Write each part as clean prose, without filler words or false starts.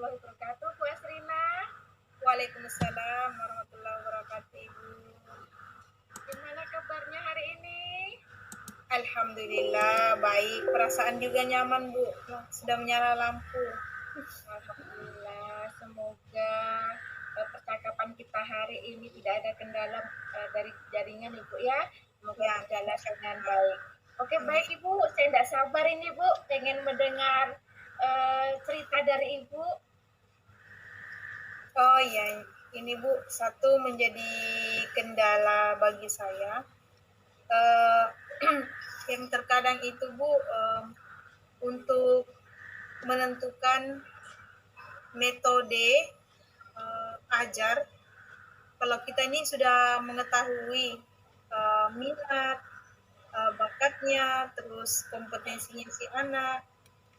warahmatullahi wabarakatuh, Bu Asrina. Waalaikumsalam warahmatullahi wabarakatuh, Ibu. Gimana kabarnya hari ini? Alhamdulillah baik, perasaan juga nyaman, Bu. Sudah menyala lampu. Alhamdulillah, semoga percakapan kita hari ini tidak ada kendala dari jaringan Ibu ya. Semoga Ya, berjalan dengan baik. Oke, baik Ibu, saya tidak sabar ini Bu, pengen mendengar cerita dari Ibu. oh iya, ini Bu, satu menjadi kendala bagi saya. Eh, yang terkadang itu Bu, untuk menentukan metode ajar. Kalau kita ini sudah mengetahui minat, bakatnya, terus kompetensinya si anak.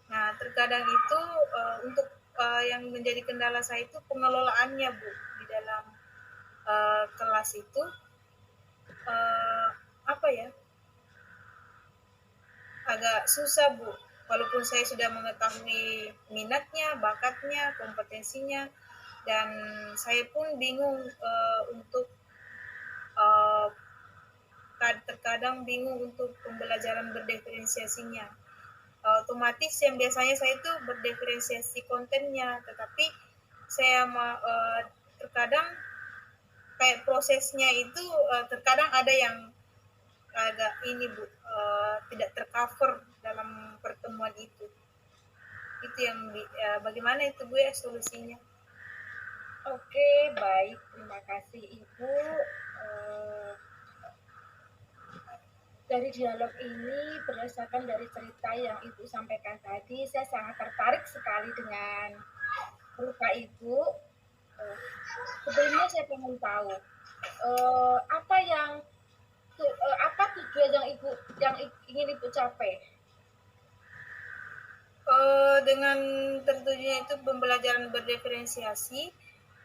Nah, terkadang itu untuk yang menjadi kendala saya itu pengelolaannya, Bu, di dalam kelas itu apa ya? Agak susah, Bu. Walaupun saya sudah mengetahui minatnya, bakatnya, kompetensinya, dan saya pun bingung untuk uh, terkadang bingung untuk pembelajaran berdiferensiasinya. Otomatis yang biasanya saya itu berdiferensiasi kontennya, tetapi saya terkadang kayak prosesnya itu terkadang ada yang agak ini Bu, tidak tercover dalam pertemuan itu. Itu yang bagaimana itu Bu ya solusinya? Oke, baik. Terima kasih Ibu. Dari dialog ini, berdasarkan dari cerita yang Ibu sampaikan tadi, saya sangat tertarik sekali dengan cerita Ibu. Sebelumnya saya ingin tahu apa tujuan yang ingin Ibu capai. Dengan tentunya itu pembelajaran berdiferensiasi,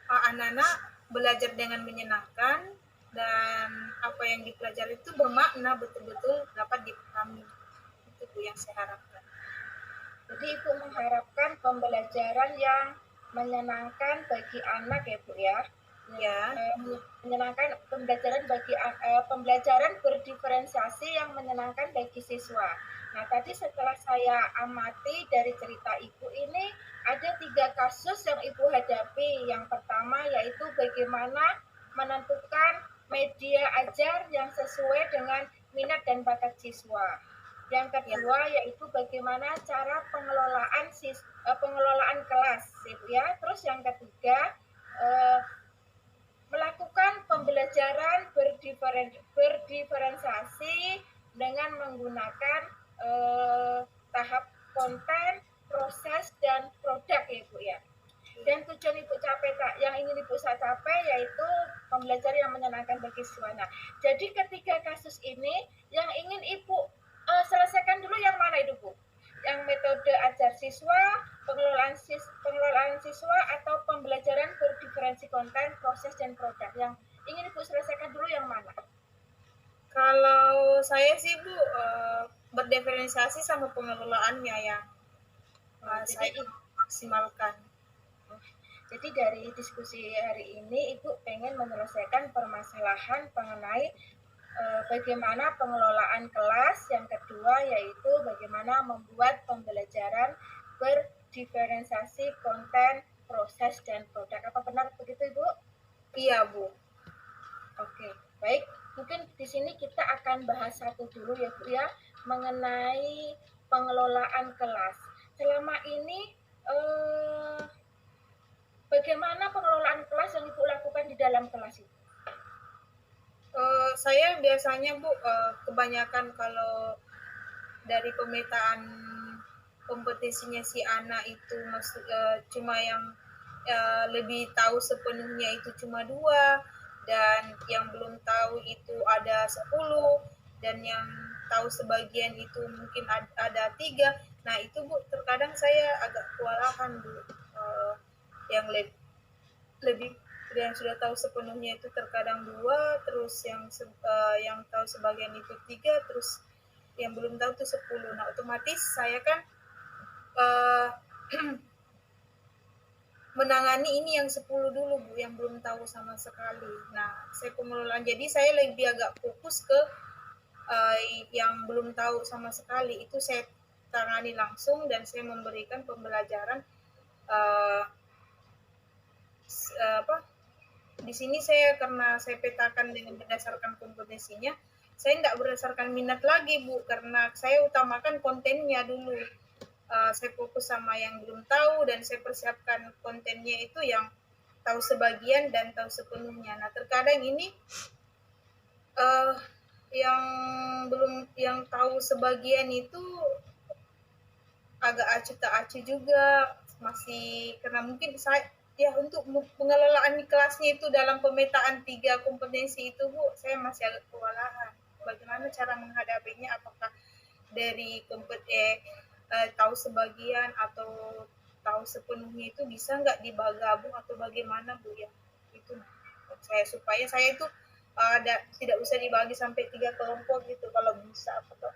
anak-anak belajar dengan menyenangkan dan apa yang dipelajari itu bermakna betul-betul dapat dipahami. Itu Bu yang saya harapkan. Jadi Ibu mengharapkan pembelajaran yang menyenangkan bagi anak ya Bu ya. Ya. Menyenangkan pembelajaran berdiferensiasi yang menyenangkan bagi siswa. Nah, tadi setelah saya amati dari cerita Ibu ini, ada 3 kasus yang Ibu hadapi. Yang pertama yaitu bagaimana menentukan media ajar yang sesuai dengan minat dan bakat siswa. Yang kedua yaitu bagaimana cara pengelolaan kelas, ya. Terus yang ketiga melakukan pembelajaran berdiferensiasi dengan menggunakan tahap konten, proses, dan produk ya Bu ya. Dan tujuan Ibu capai yang ingin Ibu capai yaitu pembelajaran yang menyenangkan bagi siswa. Nah, jadi ketiga kasus ini yang ingin Ibu selesaikan dulu yang mana itu Bu? Yang metode ajar siswa, pengelolaan siswa, atau pembelajaran berdiferensi konten, proses, dan produk. Yang ingin Ibu selesaikan dulu yang mana? Kalau saya sih Bu, berdiferensiasi sama pengelolaannya ya. Saya maksimalkan. Jadi dari diskusi hari ini Ibu pengen menyelesaikan permasalahan mengenai bagaimana pengelolaan kelas, yang kedua yaitu bagaimana membuat pembelajaran berdiferensiasi konten, proses, dan produk. Apa benar begitu Ibu? Iya Bu. Oke, baik. Mungkin di sini kita akan bahas satu dulu ya Bu ya, mengenai pengelolaan kelas. Selama ini bagaimana pengelolaan kelas yang Ibu lakukan di dalam kelas itu? Saya biasanya Bu, kebanyakan kalau dari pemetaan kompetisinya si anak itu cuma yang lebih tahu sepenuhnya itu cuma 2, dan yang belum tahu itu ada 10, dan yang tahu sebagian itu mungkin ada 3. Nah itu Bu, terkadang saya agak kewalahan Bu, yang lebih yang sudah tahu sepenuhnya itu terkadang 2, terus yang tahu sebagian itu 3, terus yang belum tahu itu 10. Nah otomatis saya kan menangani ini yang 10 dulu Bu, yang belum tahu sama sekali. Nah, saya pengelolaan, jadi saya lebih agak fokus ke yang belum tahu sama sekali. Itu saya tangani langsung dan saya memberikan pembelajaran uh, apa di sini saya karena saya petakan dengan berdasarkan kompetensinya, saya tidak berdasarkan minat lagi Bu, karena saya utamakan kontennya dulu. Saya fokus sama yang belum tahu dan saya persiapkan kontennya itu yang tahu sebagian dan tahu sepenuhnya. Nah terkadang ini uh, yang belum, yang tahu sebagian itu agak acuh tak acuh juga, masih karena mungkin saya ya untuk pengelolaan kelasnya itu dalam pemetaan 3 kompetensi itu Bu, saya masih agak kewalahan. Bagaimana cara menghadapinya, apakah dari tahu sebagian atau tahu sepenuhnya itu bisa nggak digabung atau bagaimana Bu ya? Itu saya supaya saya itu tidak usah dibagi sampai 3 kelompok gitu kalau bisa, atau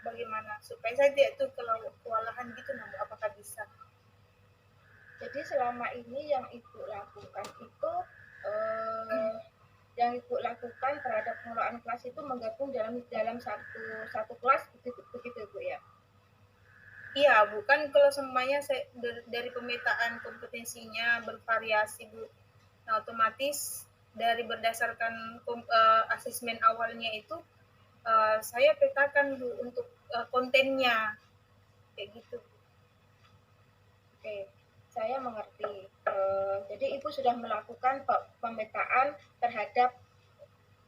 bagaimana supaya saya tidak tuh kewalahan gitu Bu, apakah bisa? Jadi selama ini yang Ibu lakukan itu yang Ibu lakukan terhadap pengelolaan kelas itu menggabung dalam satu kelas begitu Ibu ya? Iya, bukan kalau semuanya saya dari pemetaan kompetensinya bervariasi Bu. Nah, otomatis dari berdasarkan asesmen awalnya itu saya petakan Bu untuk kontennya kayak gitu. Oke, saya mengerti. Jadi Ibu sudah melakukan pemetaan terhadap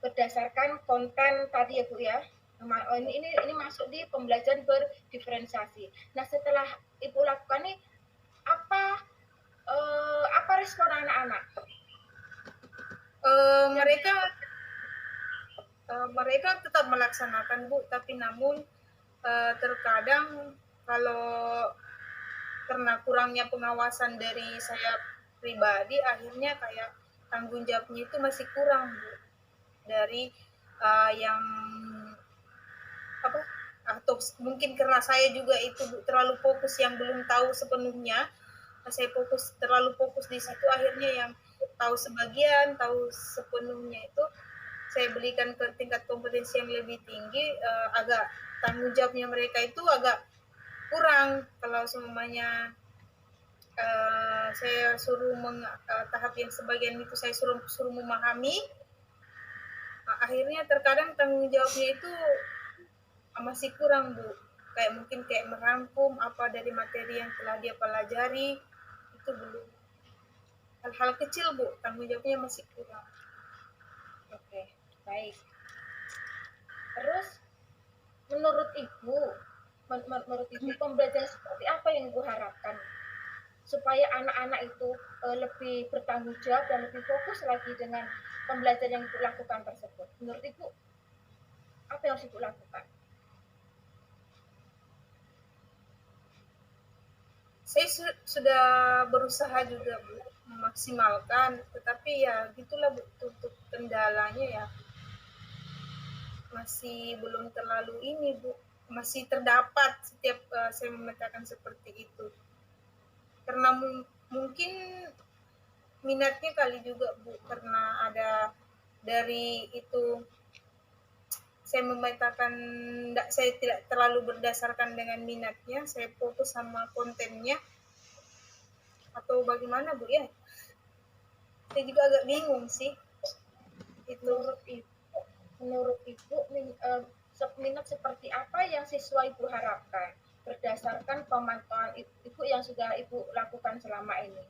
berdasarkan konten tadi ya Bu ya. Ini masuk di pembelajaran berdiferensiasi. Nah setelah Ibu lakukan nih apa respon anak-anak? Mereka mereka tetap melaksanakan Bu, tapi namun terkadang kalau karena kurangnya pengawasan dari saya pribadi, akhirnya kayak tanggung jawabnya itu masih kurang Bu, dari yang apa, atau mungkin karena saya juga itu Bu, terlalu fokus yang belum tahu sepenuhnya, saya terlalu fokus di situ, akhirnya yang tahu sebagian, tahu sepenuhnya itu saya berikan ke tingkat kompetensi yang lebih tinggi, agak tanggung jawabnya mereka itu agak kurang. Kalau semuanya saya suruh tahap yang sebagian itu saya suruh memahami, akhirnya terkadang tanggung jawabnya itu masih kurang Bu, kayak mungkin kayak merangkum apa dari materi yang telah dia pelajari itu belum, hal-hal kecil Bu, tanggung jawabnya masih kurang. Oke, baik. Terus menurut Ibu pembelajaran seperti apa yang Ibu harapkan supaya anak-anak itu lebih bertanggung jawab dan lebih fokus lagi dengan pembelajaran yang Ibu lakukan tersebut? Menurut Ibu apa yang harus Ibu lakukan? Saya sudah berusaha juga Bu memaksimalkan, tetapi ya gitulah Bu, untuk kendalanya ya masih belum terlalu ini Bu, masih terdapat setiap saya memetakan seperti itu, karena mungkin minatnya kali juga Bu, karena ada dari itu saya memetakan, saya tidak terlalu berdasarkan dengan minatnya, saya fokus sama kontennya, atau bagaimana Bu ya, saya juga agak bingung sih itu. Menurut Ibu minat seperti apa yang siswa Ibu harapkan berdasarkan pemantauan Ibu yang sudah Ibu lakukan selama ini?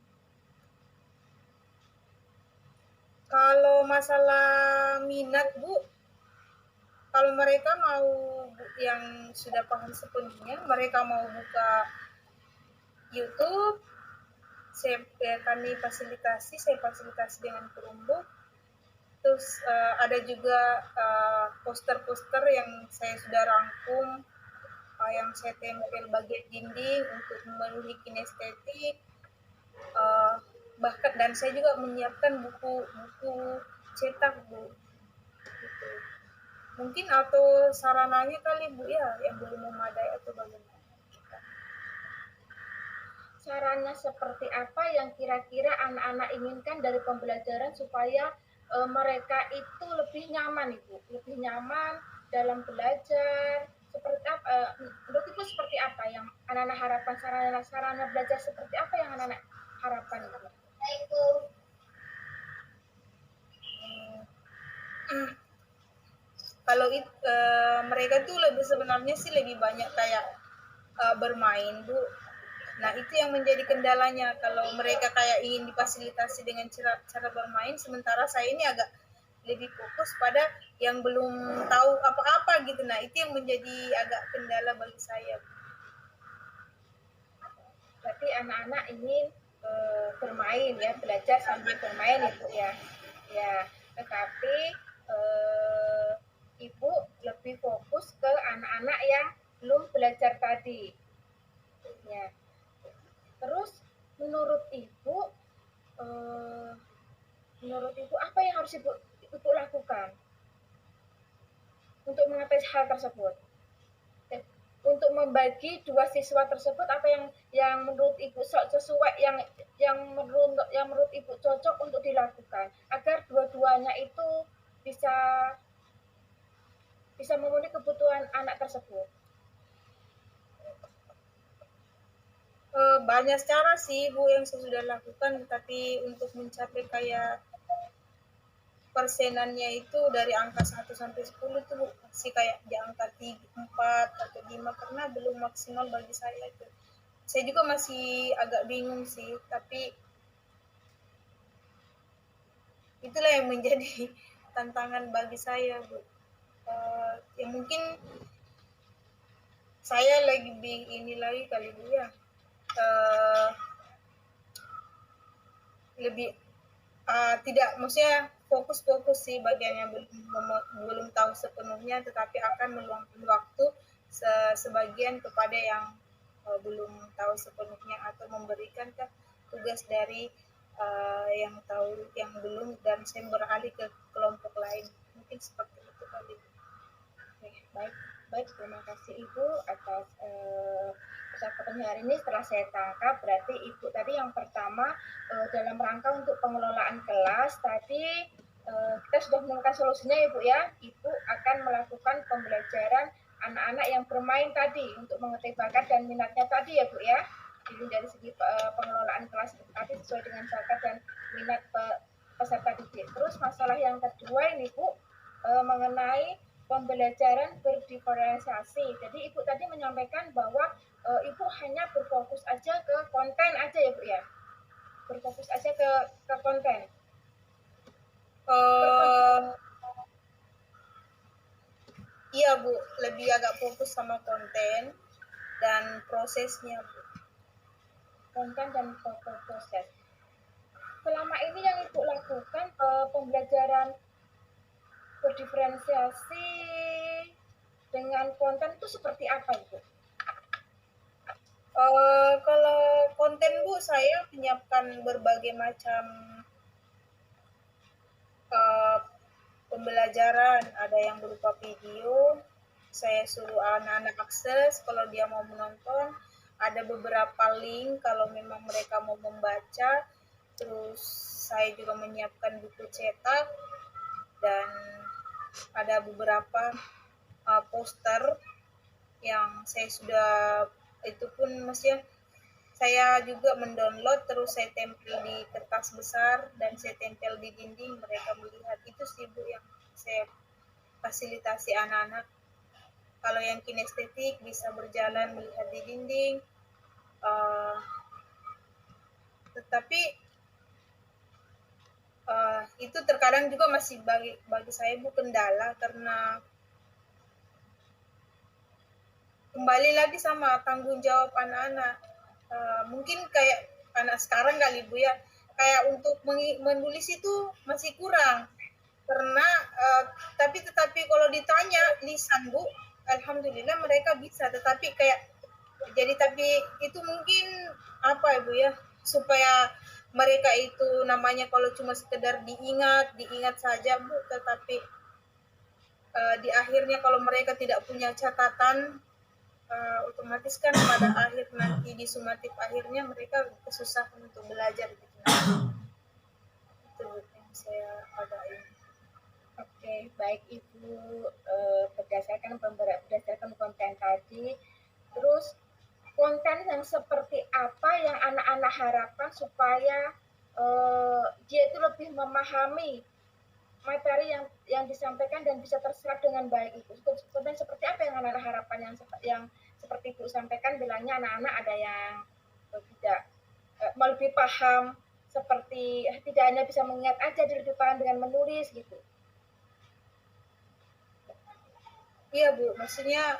Kalau masalah minat Bu, kalau mereka mau yang sudah paham sepenuhnya, mereka mau buka YouTube, kami fasilitasi, saya fasilitasi dengan Chromebook. Terus ada juga poster-poster yang saya sudah rangkum, yang saya tempel bagian dinding untuk memenuhi kinestetik. Bahkan dan saya juga menyiapkan buku cetak Bu. Gitu. Mungkin atau sarananya kali Bu ya yang belum memadai atau bagaimana? sarannya seperti apa yang kira-kira anak-anak inginkan dari pembelajaran supaya mereka itu lebih nyaman Ibu, lebih nyaman dalam belajar. Seperti apa? Menurut Ibu seperti apa yang anak-anak harapkan, sarana belajar seperti apa yang anak-anak harapkan Ibu? Kalau mereka tuh lebih sebenarnya sih lebih banyak kayak bermain Bu. Nah itu yang menjadi kendalanya kalau mereka kayak ingin difasilitasi dengan cara bermain, sementara saya ini agak lebih fokus pada yang belum tahu apa-apa gitu. Nah itu yang menjadi agak kendala bagi saya. Berarti anak-anak ingin bermain ya, belajar sambil bermain itu ya. Ya, tetapi Ibu lebih fokus ke anak-anak yang belum belajar tadi. Ya. Terus menurut Ibu apa yang harus Ibu lakukan untuk mengatasi hal tersebut? Untuk membagi dua siswa tersebut apa yang menurut Ibu sesuai yang menurut Ibu cocok untuk dilakukan agar dua-duanya itu bisa memenuhi kebutuhan anak tersebut. Banyak cara sih Bu yang saya sudah lakukan, tapi untuk mencapai kayak persenannya itu dari angka 1 sampai 10 tuh masih kayak di angka 3, 4 atau 5 karena belum maksimal bagi saya itu. Saya juga masih agak bingung sih, tapi itulah yang menjadi tantangan bagi saya Bu. Ya mungkin saya lagi ini lagi kali Bu ya. Lebih tidak, maksudnya fokus sih bagian yang belum tahu sepenuhnya, tetapi akan meluangkan waktu sebagian kepada yang belum tahu sepenuhnya atau memberikan tugas dari yang tahu yang belum dan saya beralih ke kelompok lain. Mungkin seperti itu kali. Baik, baik, terima kasih Ibu atas percakapan hari ini. Setelah saya tangkap, berarti Ibu tadi yang pertama dalam rangka untuk pengelolaan kelas tadi kita sudah menemukan solusinya ya Bu ya. Ibu akan melakukan pembelajaran anak-anak yang bermain tadi untuk mengetahui bakat dan minatnya tadi ya Bu ya. Jadi dari segi pengelolaan kelas tadi sesuai dengan bakat dan minat peserta didik. Terus masalah yang kedua ini Bu mengenai pembelajaran berdiferensiasi. Jadi Ibu tadi menyampaikan bahwa Ibu hanya berfokus aja ke konten aja ya Bu ya? Berfokus aja ke konten. Iya Bu, lebih agak fokus sama konten dan prosesnya Bu. Konten dan proses. Selama ini yang Ibu lakukan pembelajaran berdiferensiasi dengan konten itu seperti apa Ibu? Kalau konten Bu, saya menyiapkan berbagai macam pembelajaran, ada yang berupa video, saya suruh anak-anak akses kalau dia mau menonton, ada beberapa link kalau memang mereka mau membaca, terus saya juga menyiapkan buku cetak, dan ada beberapa poster yang saya sudah, itu pun maksudnya saya juga mendownload terus saya tempel di kertas besar dan saya tempel di dinding, mereka melihat. Itu sih Bu yang saya fasilitasi anak-anak. Kalau yang kinestetik bisa berjalan melihat di dinding, tetapi itu terkadang juga masih bagi saya Bu kendala karena kembali lagi sama tanggung jawab anak-anak. Mungkin kayak anak sekarang kali Bu ya, kayak untuk menulis itu masih kurang karena tetapi kalau ditanya lisan Bu, alhamdulillah mereka bisa, tetapi kayak jadi tapi itu mungkin apa ya Bu ya, supaya mereka itu namanya kalau cuma sekedar diingat saja Bu, tetapi di akhirnya kalau mereka tidak punya catatan otomatis kan pada akhir nanti di sumatif akhirnya mereka kesusahan untuk belajar gitu. Itu yang saya adain. Oke, baik Ibu, berdasarkan konten tadi, terus konten yang seperti apa yang anak-anak harapkan supaya dia itu lebih memahami materi yang disampaikan dan bisa terserap dengan baik itu. Konten seperti apa yang anak-anak harapkan yang seperti Ibu sampaikan bilangnya anak-anak ada yang tidak lebih paham seperti tidak hanya bisa mengingat aja, dia lebih paham dengan menulis gitu. Iya Bu, maksudnya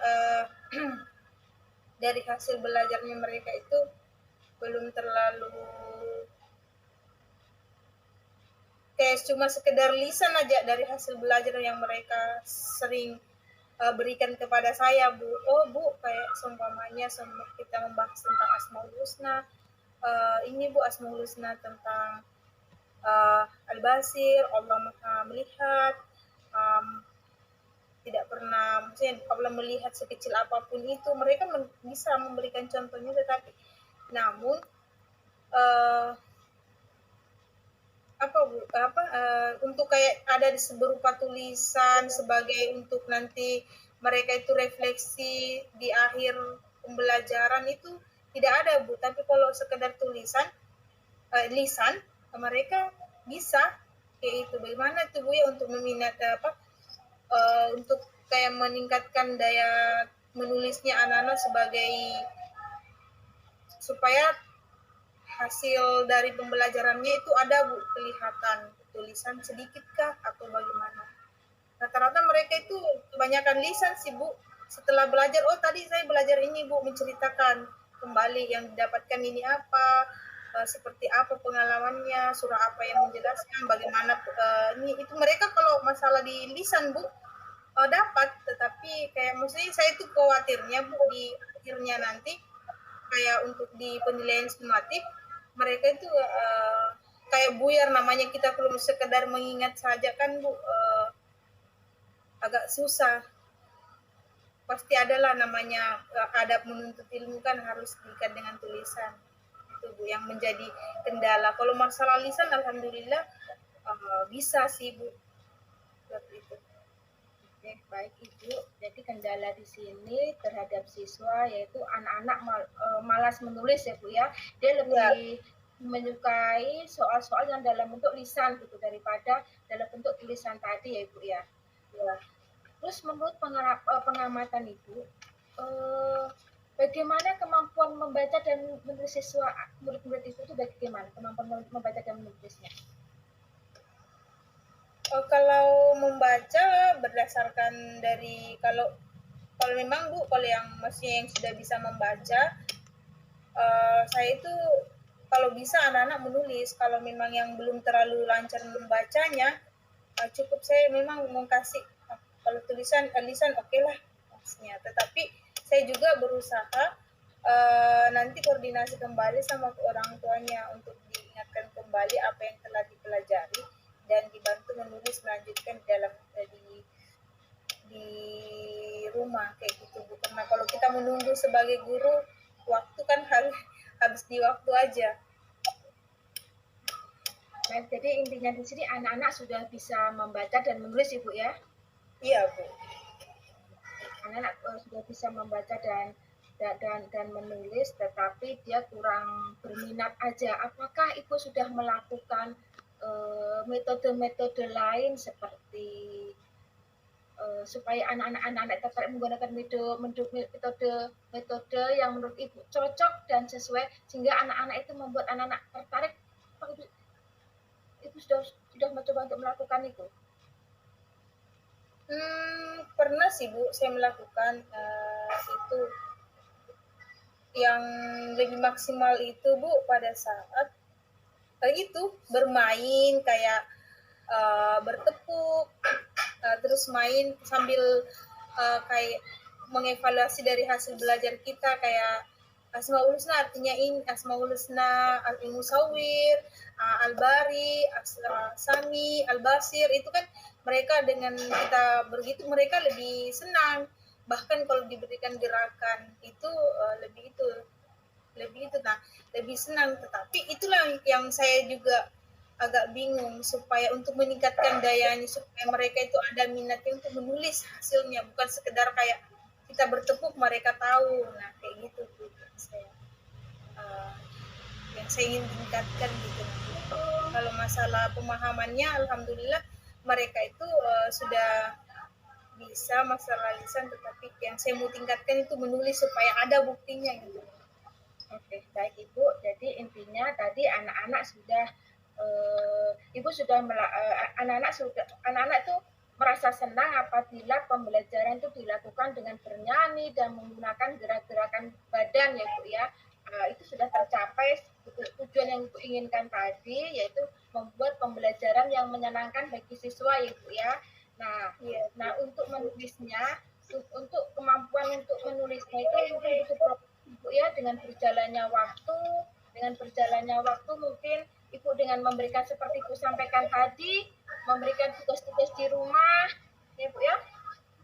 dari hasil belajarnya mereka itu belum terlalu kayak cuma sekedar lisan aja dari hasil belajar yang mereka sering berikan kepada saya Bu. Oh Bu, kayak seumpamanya kita membahas tentang Asmaul Husna, ini Bu Asmaul Husna tentang Al-Basir, Allah Maha melihat, tidak pernah, maksudnya Allah melihat sekecil apapun itu, mereka bisa memberikan contohnya, tetapi namun untuk kayak ada berupa tulisan sebagai untuk nanti mereka itu refleksi di akhir pembelajaran itu tidak ada Bu, tapi kalau sekedar tulisan lisan mereka bisa kayak itu. Bagaimana tuh Bu ya untuk meminat untuk kayak meningkatkan daya menulisnya anak-anak sebagai supaya hasil dari pembelajarannya itu ada Bu, kelihatan tulisan sedikitkah atau bagaimana. Rata-rata mereka itu kebanyakan lisan sih Bu. Setelah belajar, oh tadi saya belajar ini Bu, menceritakan kembali yang didapatkan ini apa, seperti apa pengalamannya, surah apa yang menjelaskan, bagaimana ini itu mereka kalau masalah di lisan Bu dapat, tetapi kayak maksudnya saya itu khawatirnya Bu di akhirnya nanti kayak untuk di penilaian sumatif mereka itu kayak buyar namanya, kita belum sekedar mengingat saja kan Bu, agak susah. Pasti adalah namanya adab menuntut ilmu kan harus diikat dengan tulisan. Itu Bu yang menjadi kendala. Kalau masalah lisan alhamdulillah bisa sih Bu. Seperti itu. Oke, baik Ibu. Jadi kendala di sini terhadap siswa yaitu anak-anak malas menulis ya Bu ya. Dia lebih menyukai soal-soal yang dalam bentuk lisan gitu daripada dalam bentuk tulisan tadi ya Ibu ya. Ya. Terus menurut pengamatan Ibu, bagaimana kemampuan membaca dan menulis siswa murid-murid itu bagaimana kemampuan membaca dan menulisnya? Kalau membaca berdasarkan dari kalau memang Bu, kalau yang maksudnya yang sudah bisa membaca, saya itu kalau bisa anak-anak menulis. Kalau memang yang belum terlalu lancar membacanya, cukup saya memang mau kasih kalau tulisan lisan oke lah maksudnya. Tetapi saya juga berusaha nanti koordinasi kembali sama orang tuanya untuk diingatkan kembali apa yang telah dipelajari dan dibantu menulis melanjutkan dalam di rumah kayak gitu Bu. Karena kalau kita menunggu sebagai guru, waktu kan habis di waktu aja. Nah, jadi intinya di sini anak-anak sudah bisa membaca dan menulis Ibu ya? Iya Bu. Anak-anak sudah bisa membaca dan menulis, tetapi dia kurang berminat aja. Apakah Ibu sudah melakukan metode-metode lain seperti supaya anak-anak tertarik menggunakan metode yang menurut Ibu cocok dan sesuai sehingga anak-anak itu membuat anak-anak tertarik? Ibu sudah mencoba untuk melakukan itu? Pernah sih Bu, saya melakukan itu yang lebih maksimal itu Bu pada saat itu bermain kayak bertepuk, terus main sambil kayak mengevaluasi dari hasil belajar kita kayak Asmaul Husna artinya ini, Asmaul Husna Al-Musawwir, Al-Bari, Sami, Al-Basir, itu kan mereka dengan kita begitu mereka lebih senang bahkan kalau diberikan gerakan itu lebih itu nah lebih senang. Tetapi itulah yang saya juga agak bingung supaya untuk meningkatkan dayanya supaya mereka itu ada minatnya untuk menulis hasilnya, bukan sekedar kayak kita bertepuk mereka tahu. Nah kayak gitu tuh uh, yang saya ingin tingkatkan gitu. Kalau masalah pemahamannya, alhamdulillah mereka itu sudah bisa masalah lisan, tetapi yang saya mau tingkatkan itu menulis supaya ada buktinya gitu. Oke, baik Ibu. Jadi intinya tadi anak-anak sudah Ibu sudah anak-anak itu merasa senang apabila pembelajaran itu dilakukan dengan bernyanyi dan menggunakan gerak-gerakan badan ya Bu ya. Itu sudah tercapai tujuan yang Ibu inginkan tadi, yaitu membuat pembelajaran yang menyenangkan bagi siswa ya Bu ya. Nah untuk menulisnya, untuk kemampuan untuk menulisnya itu mungkin butuh Ibu ya, dengan berjalannya waktu mungkin Ibu dengan memberikan seperti Ibu sampaikan tadi, memberikan tugas-tugas di rumah, ya Bu ya,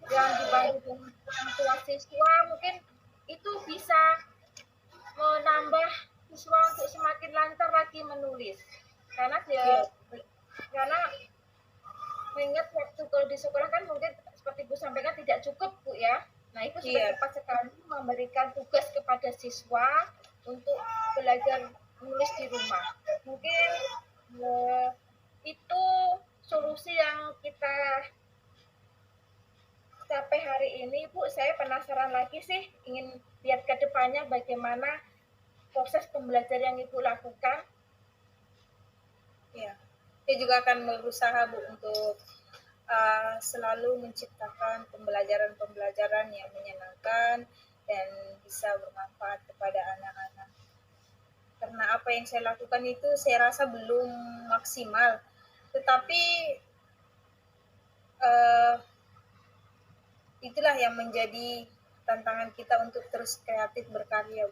yang dibantu dengan orang tua siswa, mungkin itu bisa menambah siswa untuk semakin lancar lagi menulis. Karena karena mengingat waktu kalau di sekolah kan mungkin seperti Bu sampaikan tidak cukup Bu ya. Nah itu sudah tepat sekali memberikan tugas kepada siswa untuk belajar menulis di rumah. Mungkin itu solusi yang kita capai hari ini Bu. Saya penasaran lagi sih, ingin lihat ke depannya bagaimana proses pembelajaran yang Ibu lakukan. Ya, saya juga akan berusaha Bu untuk selalu menciptakan pembelajaran-pembelajaran yang menyenangkan dan bisa bermanfaat kepada anak-anak. Karena apa yang saya lakukan itu saya rasa belum maksimal, tetapi itulah yang menjadi tantangan kita untuk terus kreatif berkarya.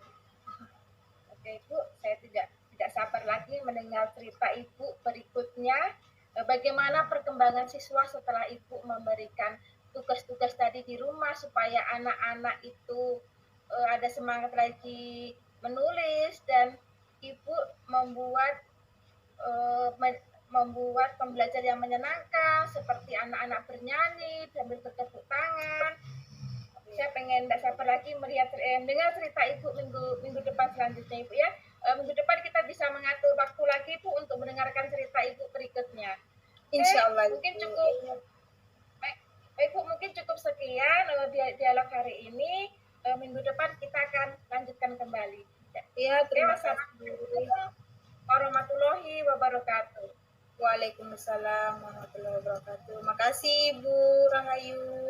Oke Bu, saya tidak sabar lagi mendengar cerita Ibu berikutnya. Bagaimana perkembangan siswa setelah Ibu memberikan tugas-tugas tadi di rumah supaya anak-anak itu ada semangat lagi menulis, dan Ibu membuat pembelajaran yang menyenangkan seperti anak-anak bernyanyi sambil bertepuk tangan. Saya pengen tidak sabar lagi dengar cerita Ibu minggu depan selanjutnya Ibu ya. Minggu depan kita bisa mengatur waktu lagi Bu untuk mendengarkan cerita Ibu berikutnya. Insya Allah. Mungkin cukup. Baik Bu, mungkin cukup sekian dialog hari ini. Minggu depan kita akan lanjutkan kembali. Ya, terima kasih. Wassalamualaikum warahmatullahi wabarakatuh. Waalaikumsalam warahmatullahi wabarakatuh. Makasih Bu Rahayu.